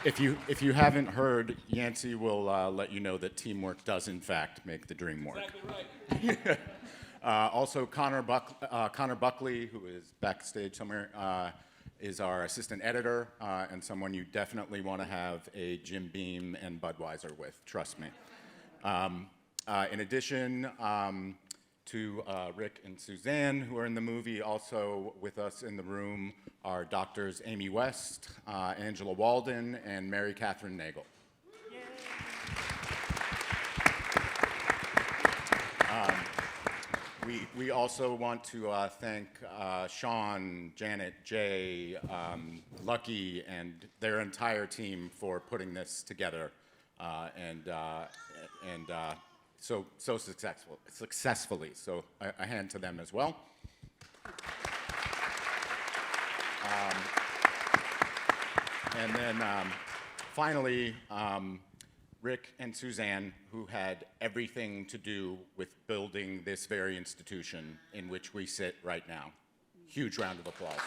If you haven't heard, Yancey will let you know that teamwork does in fact make the dream work. Exactly right. Also, Connor Buckley, who is backstage somewhere, is our assistant editor and someone you definitely want to have a Jim Beam and Budweiser with. Trust me. In addition to Rick and Suzanne, who are in the movie, also with us in the room are doctors Amy West, Angela Walden, and Mary Catherine Nagel. We also want to thank Sean, Janet, Jay, Lucky, and their entire team for putting this together so successfully. So a hand to them as well. And then finally, Rick and Suzanne, who had everything to do with building this very institution in which we sit right now. Huge round of applause.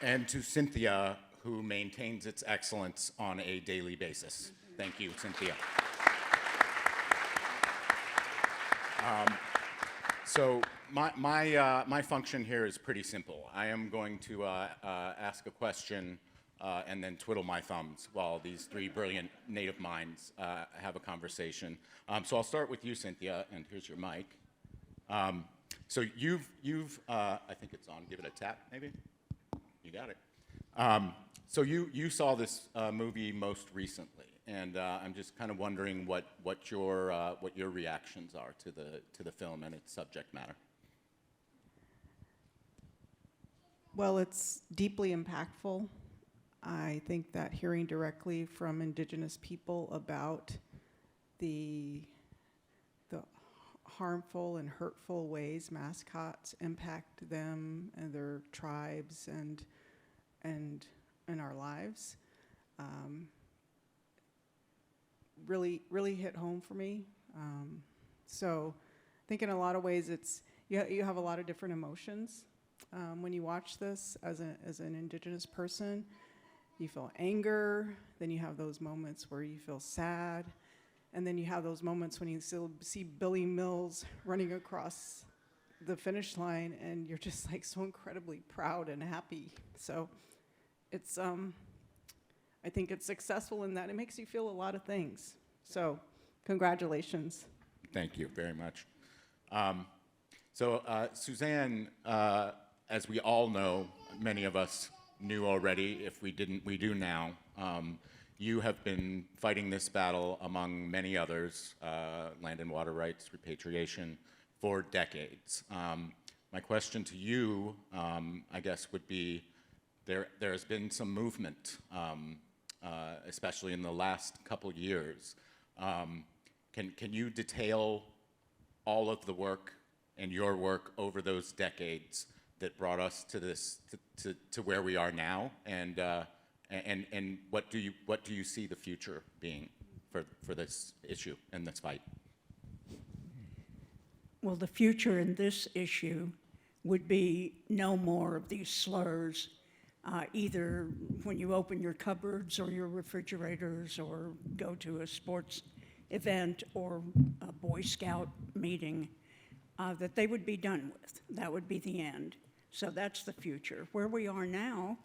And to Cynthia, who maintains its excellence on a daily basis. Thank you, Cynthia. So my function here is pretty simple. I am going to ask a question and then twiddle my thumbs while these three brilliant native minds have a conversation. So I'll start with you, Cynthia, and here's your mic. So you've I think it's on. Give it a tap, maybe. You got it. So you saw this movie most recently, and I'm just kind of wondering what your reactions are to the film and its subject matter. Well, it's deeply impactful. I think that hearing directly from Indigenous people about the harmful and hurtful ways mascots impact them and their tribes and in our lives really hit home for me. So I think in a lot of ways you have a lot of different emotions when you watch this as an Indigenous person. You feel anger, then you have those moments where you feel sad, and then you have those moments when you still see Billy Mills running across the finish line and you're just like so incredibly proud and happy. So it's I think it's successful in that it makes you feel a lot of things. So congratulations. Thank you very much. Suzanne, as we all know, many of us knew already. If we didn't, we do now. You have been fighting this battle, among many others, land and water rights, repatriation, for decades. My question to you, I guess, would be, there has been some movement, especially in the last couple years. Can you detail all of the work and your work over those decades that brought us to this, to where we are now, and what do you see the future being for this issue and this fight? Well, the future in this issue would be no more of these slurs, either when you open your cupboards or your refrigerators or go to a sports event or a Boy Scout meeting, that they would be done with. That would be the end. So that's the future. Where we are now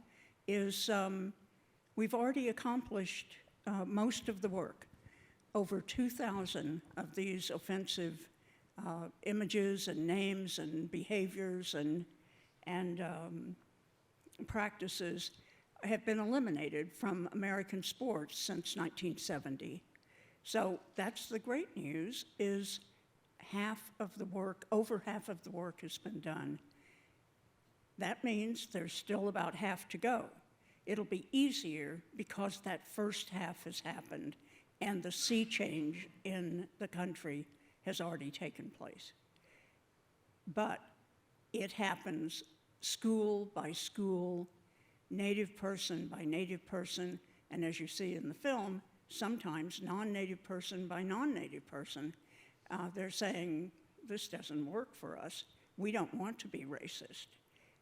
is we've already accomplished most of the work. Over 2,000 of these offensive images and names and behaviors and practices have been eliminated from American sports since 1970. So that's the great news, is over half of the work has been done. That means there's still about half to go. It'll be easier because that first half has happened and the sea change in the country has already taken place. But it happens school by school, Native person by Native person, and as you see in the film, sometimes non-Native person by non-Native person. They're saying, this doesn't work for us. We don't want to be racist.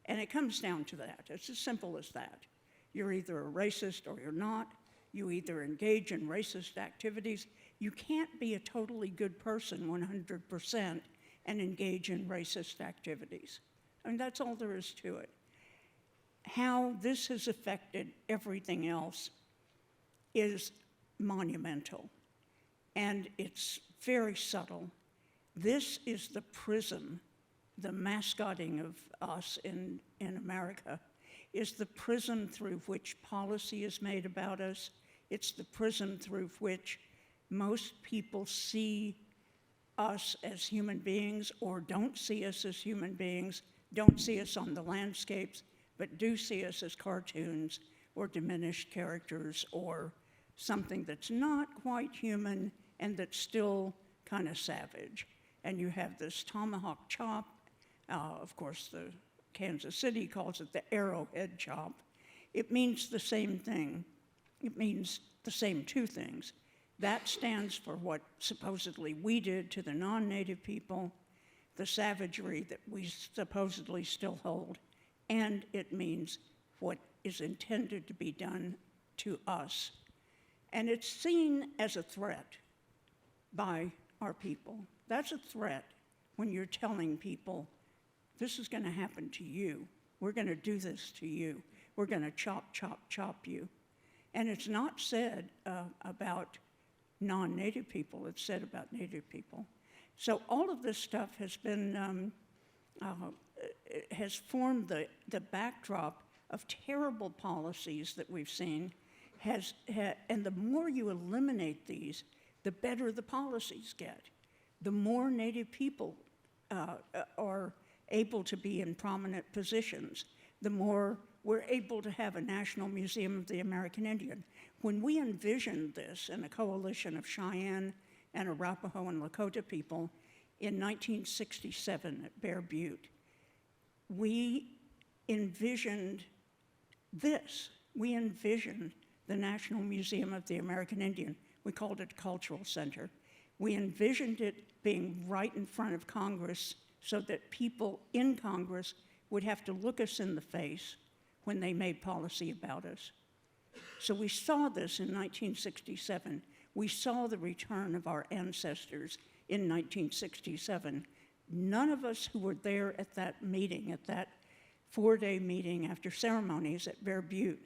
And it comes down to that. It's as simple as that. You're either a racist or you're not. You either engage in racist activities. You can't be a totally good person 100% and engage in racist activities. I mean, that's all there is to it. How this has affected everything else is monumental, and it's very subtle. This is the prism, the mascotting of us in America is the prism through which policy is made about us. It's the prism through which most people see us as human beings or don't see us as human beings, don't see us on the landscapes, but do see us as cartoons or diminished characters or something that's not quite human and that's still kind of savage. And you have this tomahawk chop. Of course, the Kansas City calls it the arrowhead chop. It means the same thing. It means the same two things. That stands for what supposedly we did to the non-native people, the savagery that we supposedly still hold, and it means what is intended to be done to us. And it's seen as a threat by our people. That's a threat when you're telling people, this is going to happen to you. We're going to do this to you. We're going to chop, chop, chop you. And it's not said about non-native people. It's said about native people. So all of this stuff has been, has formed the backdrop of terrible policies that we've seen. And the more you eliminate these, the better the policies get. The more native people are able to be in prominent positions, the more we're able to have a National Museum of the American Indian. When we envisioned this in a coalition of Cheyenne and Arapaho and Lakota people in 1967 at Bear Butte, we envisioned this. We envisioned the National Museum of the American Indian. We called it a cultural center. We envisioned it being right in front of Congress so that people in Congress would have to look us in the face when they made policy about us. So we saw this in 1967. We saw the return of our ancestors in 1967. None of us who were there at that meeting, at that 4-day meeting after ceremonies at Bear Butte,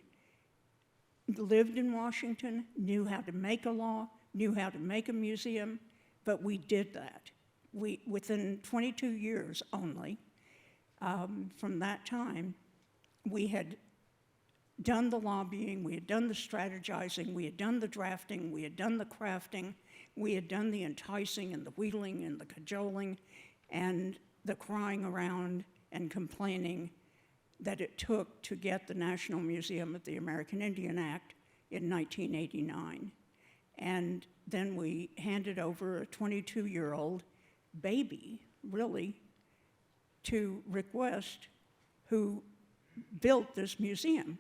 lived in Washington, knew how to make a law, knew how to make a museum, but we did that. Within 22 years only, from that time, we had done the lobbying, we had done the strategizing, we had done the drafting, we had done the crafting, we had done the enticing and the wheedling and the cajoling and the crying around and complaining that it took to get the National Museum of the American Indian Act in 1989. And then we handed over a 22-year-old baby, really, to Rick West, who built this museum.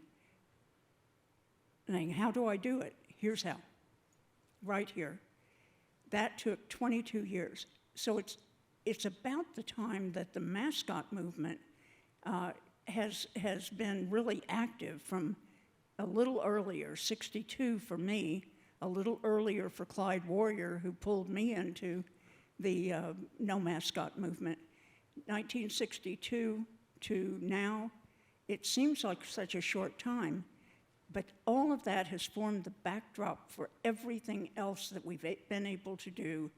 Saying, how do I do it? Here's how, right here. That took 22 years. So it's about the time that the mascot movement has been really active, from a little earlier, 62 for me, a little earlier for Clyde Warrior, who pulled me into the no mascot movement. 1962 to now, it seems like such a short time, but all of that has formed the backdrop for everything else that we've been able to do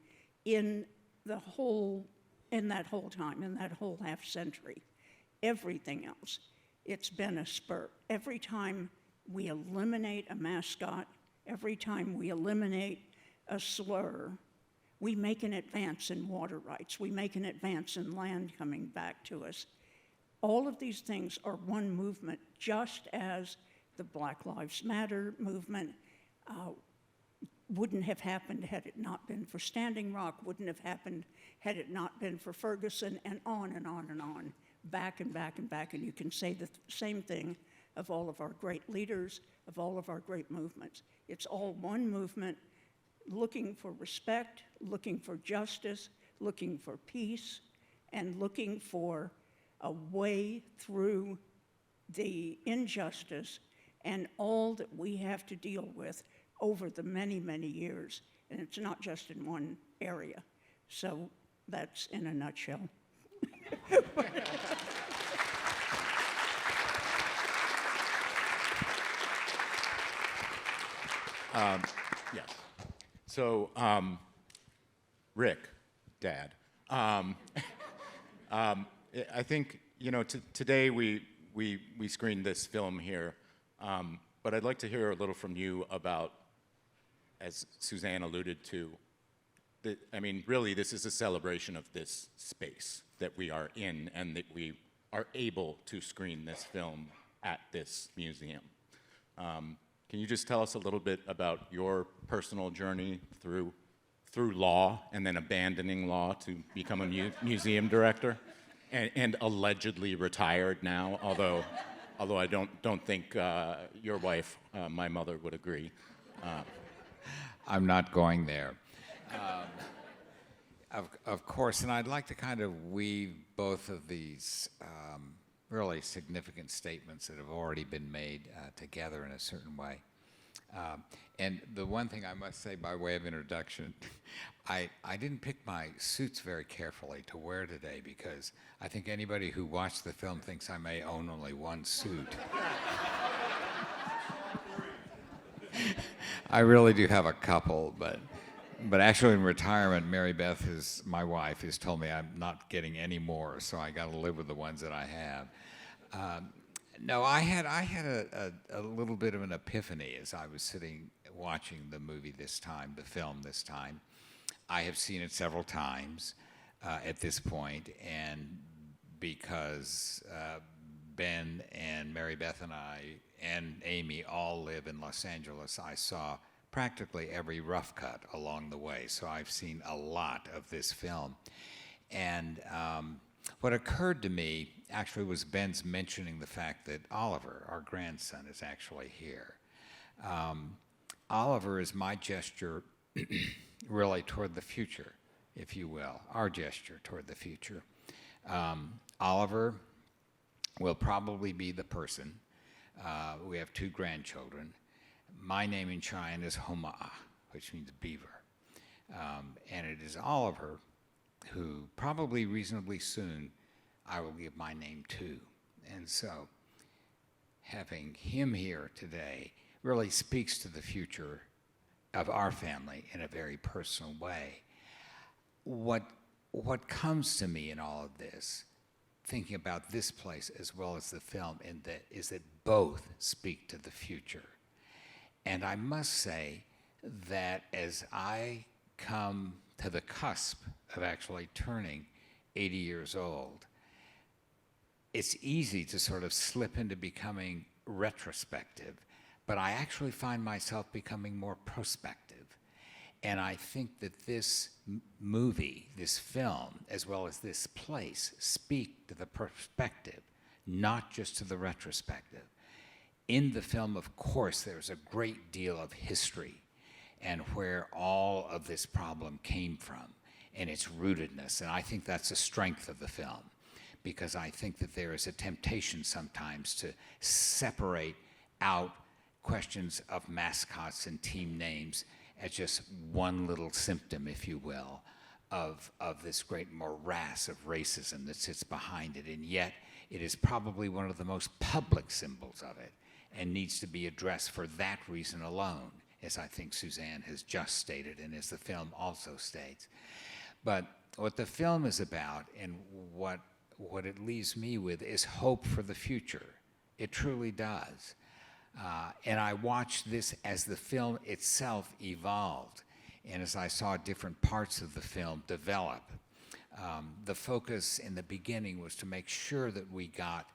in that whole time, in that whole half century. Everything else, it's been a spurt. Every time we eliminate a mascot, every time we eliminate a slur, we make an advance in water rights. We make an advance in land coming back to us. All of these things are one movement, just as the Black Lives Matter movement wouldn't have happened had it not been for Standing Rock, wouldn't have happened had it not been for Ferguson, and on and on and on, back and back and back. And you can say the same thing of all of our great leaders, of all of our great movements. It's all one movement looking for respect, looking for justice, looking for peace, and looking for a way through the injustice and all that we have to deal with over the many, many years. And it's not just in one area. So that's in a nutshell. Yes. So, Rick, Dad, I think, today we screened this film here, but I'd like to hear a little from you about, as Suzanne alluded to, really this is a celebration of this space that we are in and that we are able to screen this film at this museum. Can you just tell us a little bit about your personal journey through law and then abandoning law to become a museum director, and allegedly retired now, although I don't think your wife, my mother, would agree. I'm not going there. Of course, and I'd like to kind of weave both of these really significant statements that have already been made together in a certain way. And the one thing I must say by way of introduction, I didn't pick my suits very carefully to wear today, because I think anybody who watched the film thinks I may own only one suit. I really do have a couple, but actually in retirement, Mary Beth, my wife, has told me I'm not getting any more, so I got to live with the ones that I have. No, I had a little bit of an epiphany as I was sitting watching the movie this time, the film this time. I have seen it several times at this point, and because Ben and Mary Beth and I and Amy all live in Los Angeles, I saw practically every rough cut along the way. So I've seen a lot of this film. And what occurred to me actually was Ben's mentioning the fact that Oliver, our grandson, is actually here. Oliver is my gesture really toward the future, if you will, our gesture toward the future. Oliver will probably be the person. We have 2 grandchildren. My name in Cheyenne is Homa'a, which means beaver. And it is Oliver who probably reasonably soon I will give my name to. And so having him here today really speaks to the future of our family in a very personal way. What comes to me in all of this, thinking about this place as well as the film, is that both speak to the future. And I must say that as I come to the cusp of actually turning 80 years old, it's easy to sort of slip into becoming retrospective, but I actually find myself becoming more prospective. And I think that this movie, this film, as well as this place, speak to the perspective, not just to the retrospective. In the film, of course, there's a great deal of history and where all of this problem came from and its rootedness. And I think that's a strength of the film, because I think that there is a temptation sometimes to separate out questions of mascots and team names as just one little symptom, if you will, of this great morass of racism that sits behind it. And yet, it is probably one of the most public symbols of it and needs to be addressed for that reason alone, as I think Suzanne has just stated and as the film also states. But what the film is about and what it leaves me with is hope for the future. It truly does. And I watched this as the film itself evolved, and as I saw different parts of the film develop. The focus in the beginning was to make sure that we got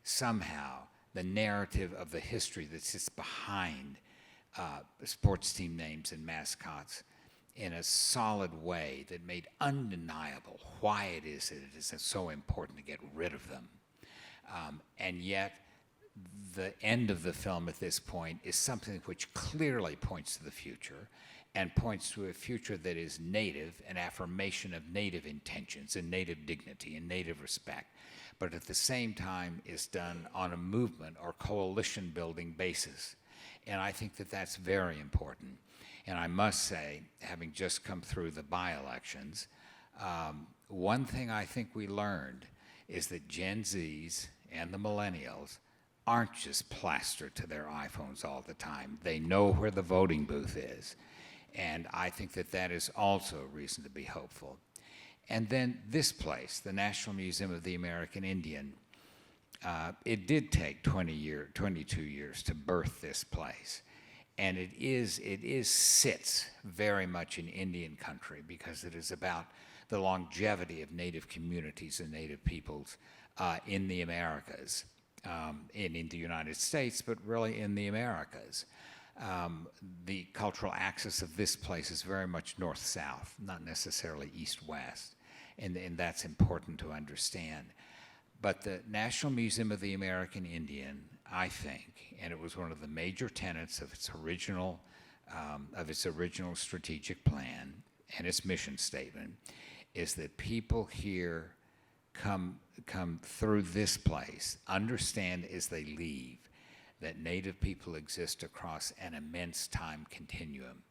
somehow the narrative of the history that sits behind sports team names and mascots in a solid way that made undeniable why it is that it is so important to get rid of them. And yet, the end of the film at this point is something which clearly points to the future and points to a future that is native, an affirmation of native intentions and native dignity and native respect, but at the same time is done on a movement or coalition building basis. And I think that that's very important. And I must say, having just come through the by-elections, one thing I think we learned is that Gen Zs and the millennials aren't just plastered to their iPhones all the time. They know where the voting booth is. And I think that that is also a reason to be hopeful. And then this place, the National Museum of the American Indian, it did take 22 years to birth this place. And it sits very much in Indian country because it is about the longevity of Native communities and Native peoples in the Americas, in the United States, but really in the Americas. The cultural axis of this place is very much north-south, not necessarily east-west, and that's important to understand. But the National Museum of the American Indian, I think, and it was one of the major tenets of its original strategic plan and its mission statement, is that people here come through this place, understand as they leave that Native people exist across an immense time continuum,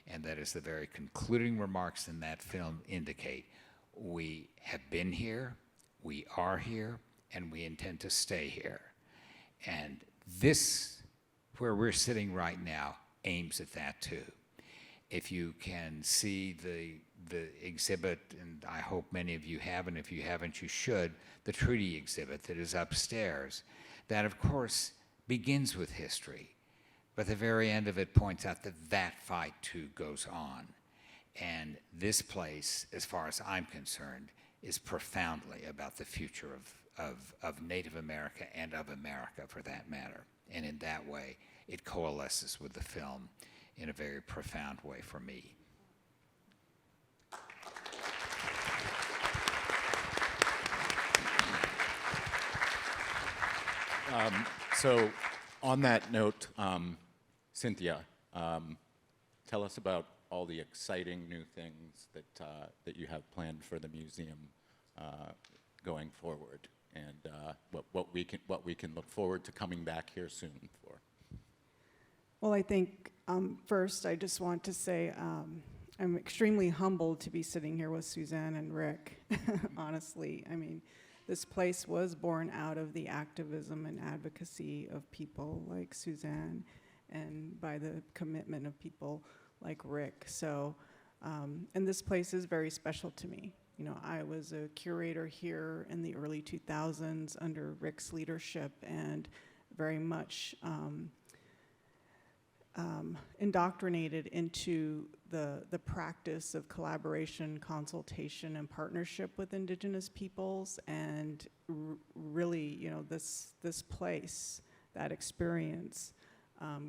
and that as the very concluding remarks in that film indicate, we have been here, we are here, and we intend to stay here. And this, where we're sitting right now, aims at that too. If you can see the exhibit, and I hope many of you have, and if you haven't, you should, the treaty exhibit that is upstairs, that of course begins with history, but the very end of it points out that that fight too goes on. And this place, as far as I'm concerned, is profoundly about the future of Native America and of America for that matter. And in that way, it coalesces with the film in a very profound way for me. So on that note, Cynthia, tell us about all the exciting new things that you have planned for the museum going forward, and what we can look forward to coming back here soon for. Well, I think first I just want to say I'm extremely humbled to be sitting here with Suzanne and Rick. Honestly, I mean, this place was born out of the activism and advocacy of people like Suzanne, and by the commitment of people like Rick. So, and this place is very special to me. You know, I was a curator here in the early 2000s under Rick's leadership, and very much indoctrinated into the practice of collaboration, consultation, and partnership with Indigenous peoples. And really, you know, this place, that experience,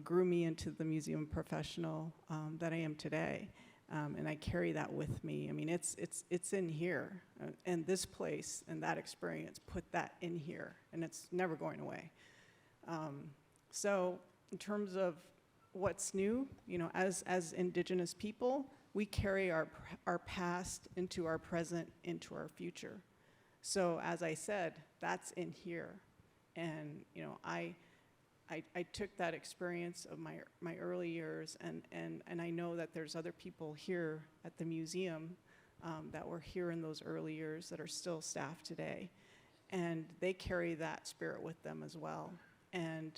grew me into the museum professional that I am today. And I carry that with me. I mean, it's in here, and this place and that experience put that in here, and it's never going away. So in terms of what's new, you know, as Indigenous people, we carry our past into our present, into our future. So as I said, that's in here. And, you know, I took that experience of my early years, and I know that there's other people here at the museum that were here in those early years that are still staff today. And they carry that spirit with them as well. And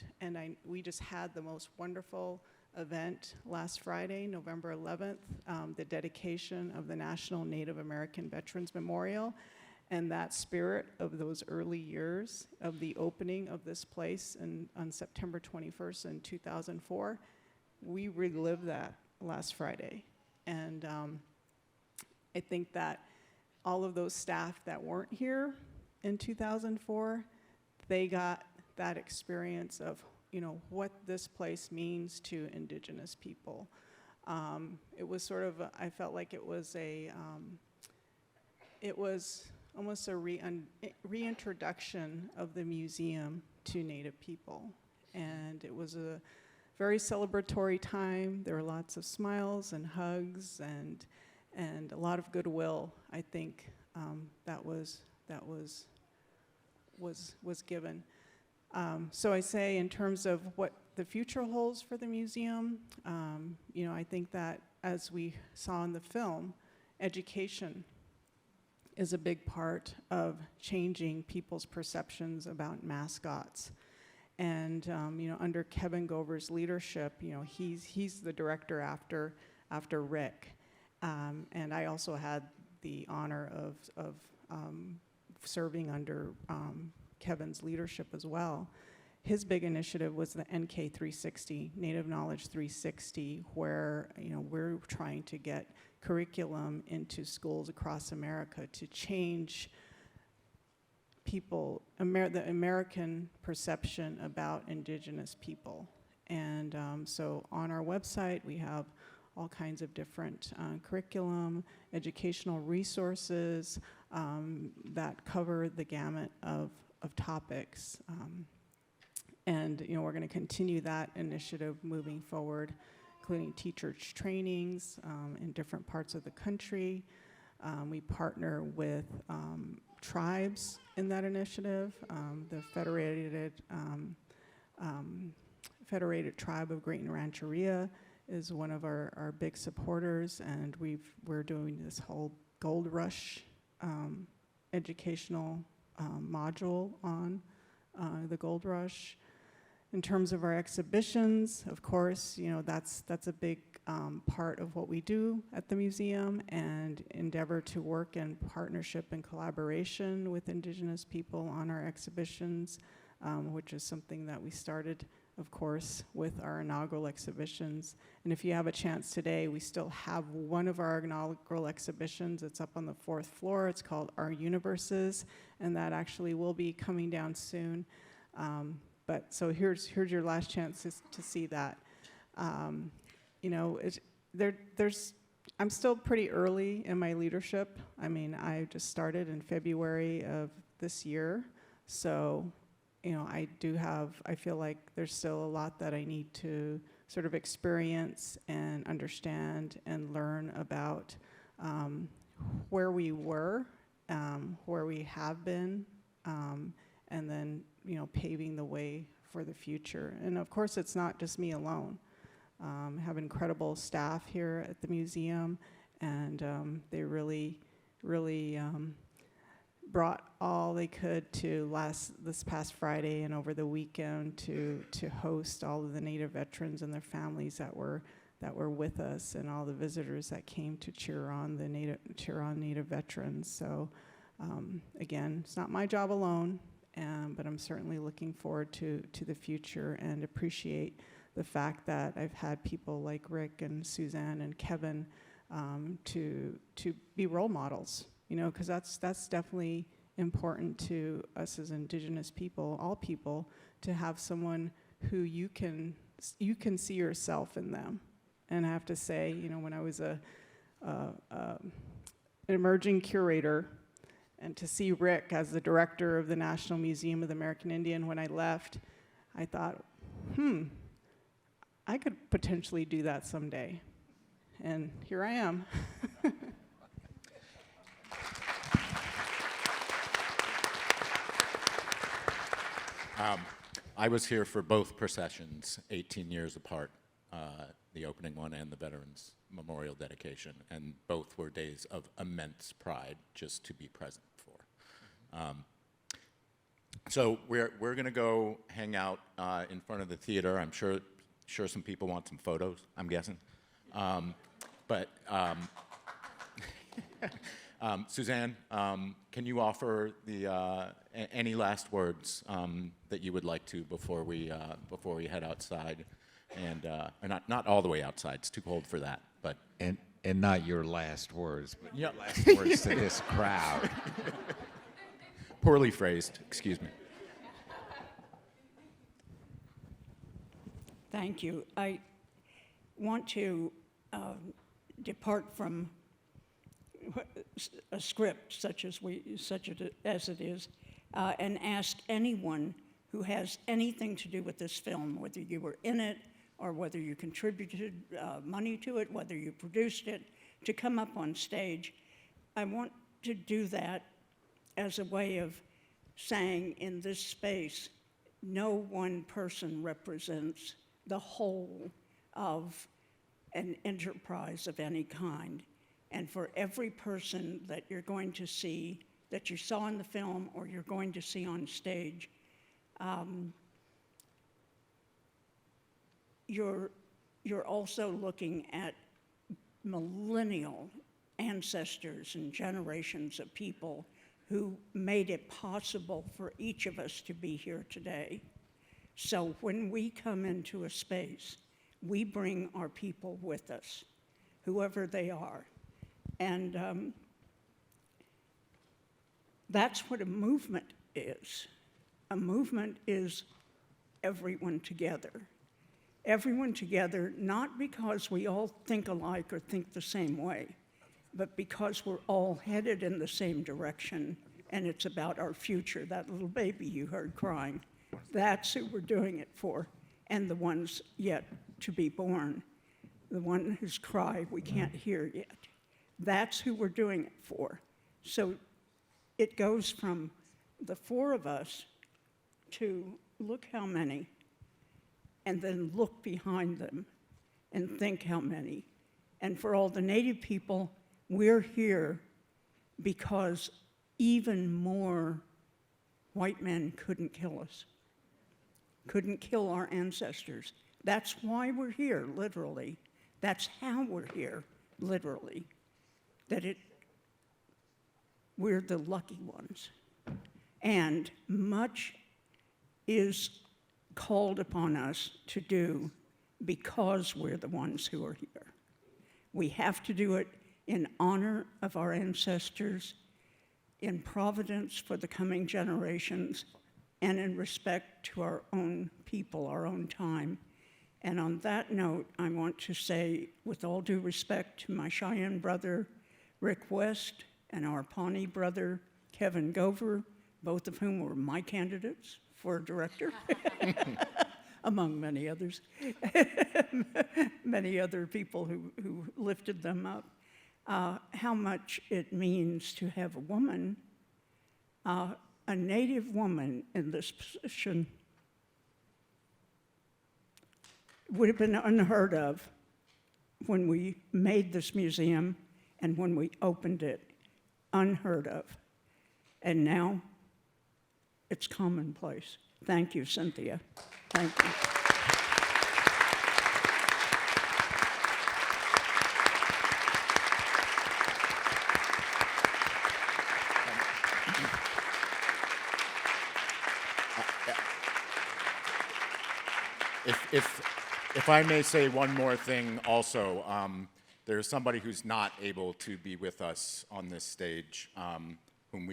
we just had the most wonderful event last Friday, November 11th, the dedication of the National Native American Veterans Memorial. And that spirit of those early years of the opening of this place on September 21st in 2004, we relived that last Friday. And I think that all of those staff that weren't here in 2004, they got that experience of, you know, what this place means to Indigenous people. It was sort of, I felt like it was almost a reintroduction of the museum to Native people. And it was very celebratory time. There were lots of smiles and hugs and a lot of goodwill. I think that was given. So I say, in terms of what the future holds for the museum, you know, I think that, as we saw in the film, education is a big part of changing people's perceptions about mascots. And you know, under Kevin Gover's leadership, you know, he's the director after Rick, and I also had the honor of serving under Kevin's leadership as well. His big initiative was the NK 360, Native Knowledge 360, where, you know, we're trying to get curriculum into schools across America to change people, the American perception about Indigenous people. And so on our website, we have all kinds of different curriculum, educational resources that cover the gamut of topics. And you know, we're going to continue that initiative moving forward, including teacher trainings in different parts of the country. We partner with tribes in that initiative. The Federated Tribe of Great Rancheria is one of our big supporters, and we're doing this whole Gold Rush educational module on the Gold Rush. In terms of our exhibitions, of course, you know, that's a big part of what we do at the museum, and endeavor to work in partnership and collaboration with Indigenous people on our exhibitions, which is something that we started, of course, with our inaugural exhibitions. And if you have a chance today, we still have one of our inaugural exhibitions. It's up on the 4th floor. It's called Our Universes, and that actually will be coming down soon. But so here's your last chance to see that. You know, I'm still pretty early in my leadership. I mean, I just started in February of this year. So, you know, I feel like there's still a lot that I need to sort of experience and understand and learn about where we were, where we have been, and then, you know, paving the way for the future. And of course, it's not just me alone. I have incredible staff here at the museum, and they really brought all they could to this past Friday and over the weekend to host all of the Native veterans and their families that were with us, and all the visitors that came to cheer on Native veterans. So again, it's not my job alone. But I'm certainly looking forward to the future, and appreciate the fact that I've had people like Rick and Suzanne and Kevin to be role models, you know, because that's definitely important to us as Indigenous people, all people, to have someone who you can see yourself in them. And I have to say, you know, when I was an emerging curator, and to see Rick as the director of the National Museum of the American Indian when I left, I thought, I could potentially do that someday. And here I am. I was here for both processions, 18 years apart, the opening one and the Veterans Memorial dedication, and both were days of immense pride just to be present for. So we're going to go hang out in front of the theater. I'm sure some people want some photos, I'm guessing. Suzanne, can you offer any last words that you would like to before we head outside, and or not all the way outside? It's too cold for that, but And not your last words, but Yep. your last words to this crowd. poorly phrased. Excuse me. Thank you. I want to depart from a script such as it is, and ask anyone who has anything to do with this film, whether you were in it or whether you contributed money to it, whether you produced it, to come up on stage. I want to do that as a way of saying in this space, no one person represents the whole of an enterprise of any kind. And for every person that you're going to see, that you saw in the film or you're going to see on stage, you're also looking at millennial ancestors and generations of people who made it possible for each of us to be here today. So when we come into a space, we bring our people with us, whoever they are. And that's what a movement is. A movement is everyone together. Everyone together, not because we all think alike or think the same way, but because we're all headed in the same direction, and it's about our future. That little baby you heard crying, that's who we're doing it for, and the ones yet to be born, the one whose cry we can't hear yet. That's who we're doing it for. So it goes from the four of us to look how many, and then look behind them and think how many. And for all the Native people, we're here because even more white men couldn't kill us, couldn't kill our ancestors. That's why we're here, literally. That's how we're here, literally. We're the lucky ones. And much is called upon us to do because we're the ones who are here. We have to do it in honor of our ancestors, in providence for the coming generations, and in respect to our own people, our own time. And on that note, I want to say, with all due respect to my Cheyenne brother, Rick West, and our Pawnee brother, Kevin Gover, both of whom were my candidates for director, among many others, many other people who lifted them up, how much it means to have a woman, a Native woman in this position would have been unheard of when we made this museum and when we opened it, unheard of. And now it's commonplace. Thank you, Cynthia. Thank you. If I may say one more thing also, there's somebody who's not able to be with us on this stage, whom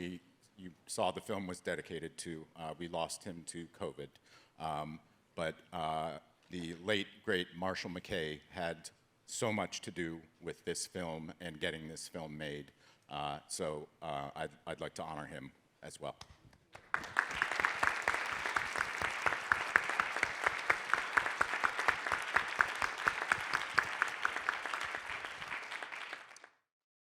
you saw the film was dedicated to. We lost him to COVID. But the late, great Marshall McKay had so much to do with this film and getting this film made. So I'd like to honor him as well.